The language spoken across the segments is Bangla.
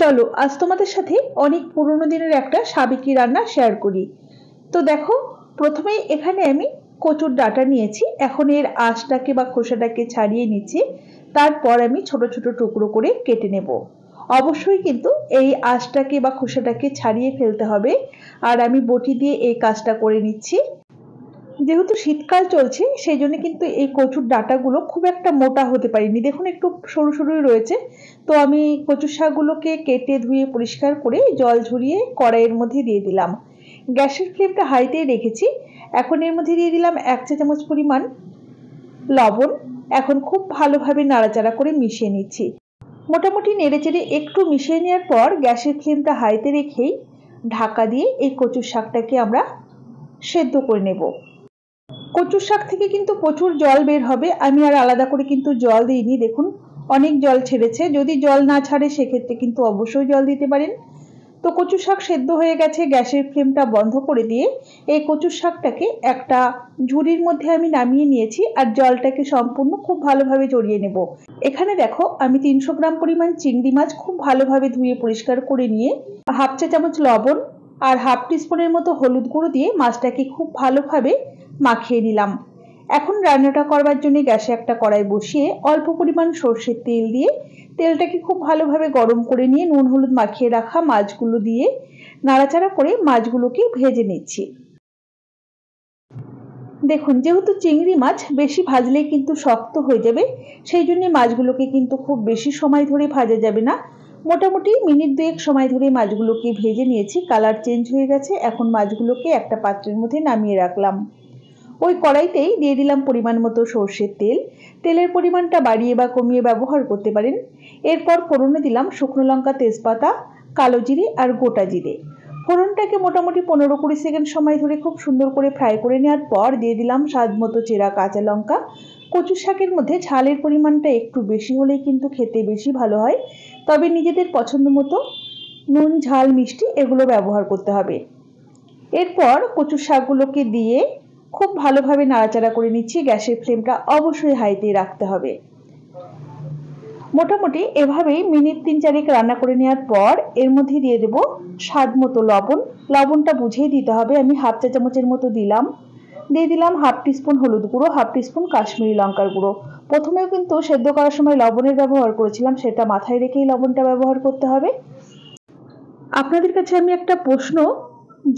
চলো আজ তোমাদের সাথে অনেক পুরোনো দিনের একটা সাবেকি রান্না শেয়ার করি। তো দেখো, প্রথমে এখানে আমি কচুর ডাঁটা নিয়েছি। এখন এর আঁশটাকে বা খোসাটাকে ছাড়িয়ে নিচ্ছি। তারপর আমি ছোট ছোট টুকরো করে কেটে নেব। অবশ্যই কিন্তু এই আঁশটাকে বা খোসাটাকে ছাড়িয়ে ফেলতে হবে। আর আমি বটি দিয়ে এই কাজটা করে নিচ্ছি। যেহেতু শীতকাল চলছে সেই জন্য কিন্তু এই কচুর ডাঁটাগুলো খুব একটা মোটা হতে পারেনি, দেখুন একটু সরু সরুই রয়েছে। তো আমি কচুর শাকগুলোকে কেটে ধুয়ে পরিষ্কার করে জল ঝরিয়ে কড়াইয়ের মধ্যে দিয়ে দিলাম। গ্যাসের ফ্লেমটা হাইতেই রেখেছি। এখন এর মধ্যে দিয়ে দিলাম 1 চা চামচ পরিমাণ লবণ। এখন খুব ভালোভাবে নাড়াচাড়া করে মিশিয়ে নিচ্ছি। মোটামুটি নেড়েচেড়ে একটু মিশিয়ে নেওয়ার পর গ্যাসের ফ্লেমটা হাইতে রেখেই ঢাকা দিয়ে এই কচুর শাকটাকে আমরা সেদ্ধ করে নেব। কচুর শাক থেকে কিন্তু প্রচুর জল বের হবে, আমি আর আলাদা করে কিন্তু জল দিইনি। দেখুন অনেক জল ছেড়েছে। যদি জল না ছাড়ে সেক্ষেত্রে কিন্তু অবশ্যই জল দিতে পারেন। তো কচুর শাক সেদ্ধ হয়ে গেছে। গ্যাসের ফ্লেমটা বন্ধ করে দিয়ে এই কচুর শাকটাকে একটা ঝুড়ির মধ্যে আমি নামিয়ে নিয়েছি আর জলটাকে সম্পূর্ণ খুব ভালোভাবে ঝরিয়ে নেব। এখানে দেখো আমি 300 গ্রাম পরিমাণ চিংড়ি মাছ খুব ভালোভাবে ধুয়ে পরিষ্কার করে নিয়ে 1/2 চা চামচ লবণ আর 1/2 টিস্পুনের মতো হলুদ গুঁড়ো দিয়ে মাছটাকে খুব ভালোভাবে মাখিয়ে নিলাম। এখন রান্নাটা করবার জন্য গ্যাসে একটা কড়াই বসিয়ে অল্প পরিমাণ সর্ষের তেল দিয়ে তেলটাকে খুব ভালোভাবে গরম করে নিয়ে নুন হলুদ মাখিয়ে রাখা মাছগুলো দিয়ে নাড়াচাড়া করে মাছগুলোকে ভেজে নিচ্ছি। দেখুন যেহেতু চিংড়ি মাছ বেশি ভাজলে কিন্তু শক্ত হয়ে যাবে, সেই জন্য মাছগুলোকে কিন্তু খুব বেশি সময় ধরে ভাজা যাবে না। মোটামুটি মিনিট 2 সময় ধরে মাছগুলোকে ভেজে নিয়েছি। কালার চেঞ্জ হয়ে গেছে। এখন মাছগুলোকে একটা পাত্রের মধ্যে নামিয়ে রাখলাম। ওই কড়াইতেই দিয়ে দিলাম পরিমাণ মতো সর্ষের তেল। তেলের পরিমাণটা বাড়িয়ে বা কমিয়ে ব্যবহার করতে পারেন। এরপর ফোড়নে দিলাম শুকনো লঙ্কা, তেজপাতা, কালো জিরে আর গোটা জিরে। ফোড়নটাকে মোটামুটি 15-20 সেকেন্ড সময় ধরে খুব সুন্দর করে ফ্রাই করে নেওয়ার পর দিয়ে দিলাম স্বাদ মতো চেরা কাঁচা লঙ্কা। কচু শাকের মধ্যে ঝালের পরিমাণটা একটু বেশি হলেই কিন্তু খেতে বেশি ভালো হয়, তবে নিজেদের পছন্দ মতো নুন ঝাল মিষ্টি এগুলো ব্যবহার করতে হবে। এরপর কচু শাকগুলোকে দিয়ে খুব ভালোভাবে নাড়াচাড়া করে নিচ্ছি। গ্যাসের ফ্লেমটা অবশ্যই হাইতে রাখতে হবে। মোটামুটি এভাবেই মিনিট 3-4 রান্না করে নেওয়ার পর এর মধ্যে দিয়ে দেব স্বাদ মতো লবণ। লবণটা বুঝেই দিতে হবে। আমি 1/2 চা-চামচের মতো দিলাম। দিয়ে দিলাম 1/2 টিস্পুন হলুদ গুঁড়ো, 1/2 টিস্পুন কাশ্মীরি লঙ্কার গুঁড়ো। প্রথমেও কিন্তু সেদ্ধ করার সময় লবণের ব্যবহার করেছিলাম, সেটা মাথায় রেখেই লবণটা ব্যবহার করতে হবে। আপনাদের কাছে আমি একটা প্রশ্ন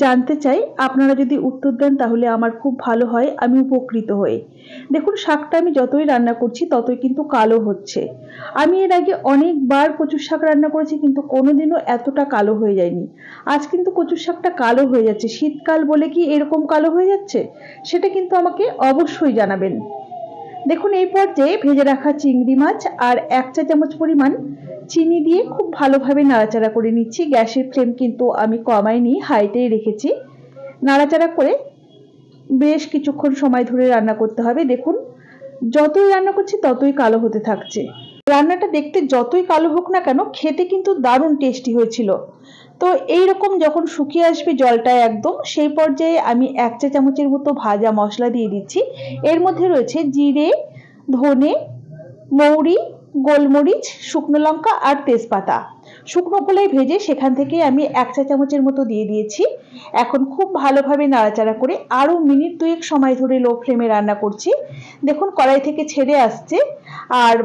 জানতে চাই, আপনারা যদি উত্তর দেন তাহলে আমার খুব ভালো হয়, আমি উপকৃত হই। দেখুন শাকটা আমি যতই রান্না করছি ততই কিন্তু কালো হচ্ছে। আমি এর আগে অনেকবার কচুর শাক রান্না করেছি কিন্তু কোনোদিনও এতটা কালো হয়ে যায়নি। আজ কিন্তু কচুর শাকটা কালো হয়ে যাচ্ছে। শীতকাল বলে কি এরকম কালো হয়ে যাচ্ছে? সেটা কিন্তু আমাকে অবশ্যই জানাবেন। দেখুন এই পর্যায়ে ভেজে রাখা চিংড়ি মাছ আর 1 চা-চামচ পরিমাণ চিনি দিয়ে খুব ভালোভাবে নাড়াচাড়া করে নিচ্ছি। গ্যাসের ফ্লেম কিন্তু আমি কমাইনি, হাইতেই রেখেছি। নাড়াচাড়া করে বেশ কিছুক্ষণ সময় ধরে রান্না করতে হবে। দেখুন যতই রান্না করছি ততই কালো হতে থাকছে। রান্নাটা দেখতে যতই কালো হোক না কেন খেতে কিন্তু দারুণ টেস্টি হয়েছিল। তো এইরকম যখন শুকিয়ে আসবে জলটা একদম, সেই পর্যায়ে আমি 1 চা-চামচের মতো ভাজা মশলা দিয়ে দিচ্ছি। এর মধ্যে রয়েছে জিরে, ধনে, মৌরি, গোলমরিচ, শুকনো লঙ্কা আর তেজপাতা। শুকনো খোলায় ভেজে সেখান থেকে আমি 1 চা-চামচের মতো দিয়ে দিয়েছি। এখন খুব ভালোভাবে নাড়াচাড়া করে আরও মিনিট 2 সময় ধরে লো ফ্লেমে রান্না করছি। দেখুন কড়াই থেকে ছেড়ে আসছে আর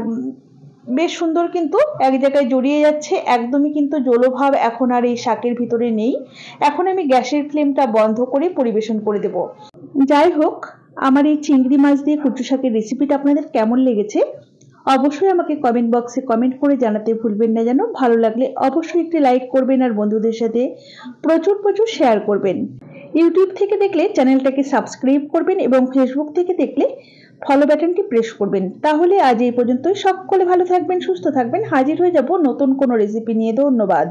বেশ সুন্দর কিন্তু এক জায়গায় জড়িয়ে যাচ্ছে। একদমই কিন্তু জলভাব এখন আর এই শাকের ভিতরে নেই। এখন আমি গ্যাসের ফ্লেমটা বন্ধ করে পরিবেশন করে দেব। যাই হোক, আমার এই চিংড়ি মাছ দিয়ে কচু শাকের রেসিপিটা আপনাদের কেমন লেগেছে অবশ্যই আমাকে কমেন্ট বক্সে কমেন্ট করে জানাতে ভুলবেন না যেন। ভালো লাগলে অবশ্যই একটি লাইক করবেন আর বন্ধুদের সাথে প্রচুর প্রচুর শেয়ার করবেন। ইউটিউব থেকে দেখলে চ্যানেলটাকে সাবস্ক্রাইব করবেন এবং ফেসবুক থেকে দেখলে ফলো বাটনটি প্রেস করবেন। তাহলে আজ এই পর্যন্তই। সকলে ভালো থাকবেন, সুস্থ থাকবেন। হাজির হয়ে যাব নতুন কোনো রেসিপি নিয়ে। ধন্যবাদ।